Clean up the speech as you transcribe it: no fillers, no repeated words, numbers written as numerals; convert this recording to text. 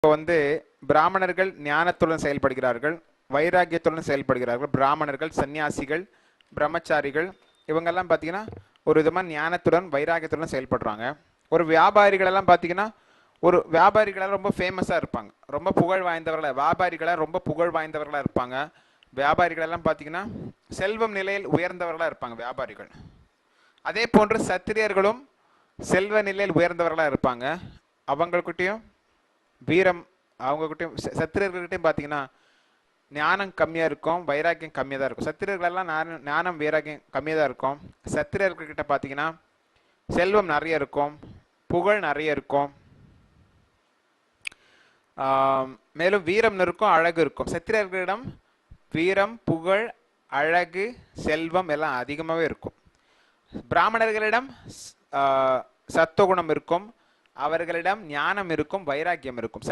இப்போ வந்து பிராமணர்கள் ஞானத்துடன் செயல்படுகிறார்கள், வைராக்கியத்துடன் செயல்படுகிறார்கள். பிராமணர்கள், சன்னியாசிகள், பிரம்மச்சாரிகள் இவங்கெல்லாம் பார்த்தீங்கன்னா ஒரு விதமாக ஞானத்துடன் வைராக்கியத்துடன் செயல்படுறாங்க. ஒரு வியாபாரிகளெல்லாம் பார்த்தீங்கன்னா ஒரு வியாபாரிகளாக ரொம்ப ஃபேமஸாக இருப்பாங்க, ரொம்ப புகழ் வாய்ந்தவர்களாக வியாபாரிகளாக ரொம்ப புகழ் வாய்ந்தவர்களாக இருப்பாங்க. வியாபாரிகளெல்லாம் பார்த்தீங்கன்னா செல்வம் நிலையில் உயர்ந்தவர்களாக இருப்பாங்க வியாபாரிகள். அதே போன்று சத்திரியர்களும் செல்வ நிலையில் உயர்ந்தவர்களாக இருப்பாங்க. அவங்கக்கிட்டையும் வீரம், அவங்கக்கிட்டையும் சத்திரியர்கள்கிட்டையும் பார்த்தீங்கன்னா ஞானம் கம்மியாக இருக்கும், வைராக்கியம் கம்மியாக தான் இருக்கும். சத்திரியர்களெல்லாம் ஞானம் வைராக்கியம் கம்மியாக தான் இருக்கும். சத்திரியர்கள்கிட்ட பார்த்தீங்கன்னா செல்வம் நிறைய இருக்கும், புகழ் நிறைய இருக்கும், மேலும் வீரம் இருக்கும், அழகு இருக்கும். சத்திரியர்களிடம் வீரம், புகழ், அழகு, செல்வம் எல்லாம் அதிகமாகவே இருக்கும். பிராமணர்களிடம் சத்துவகுணம் இருக்கும், அவர்களிடம் ஞானம் இருக்கும், வைராக்கியம் இருக்கும்.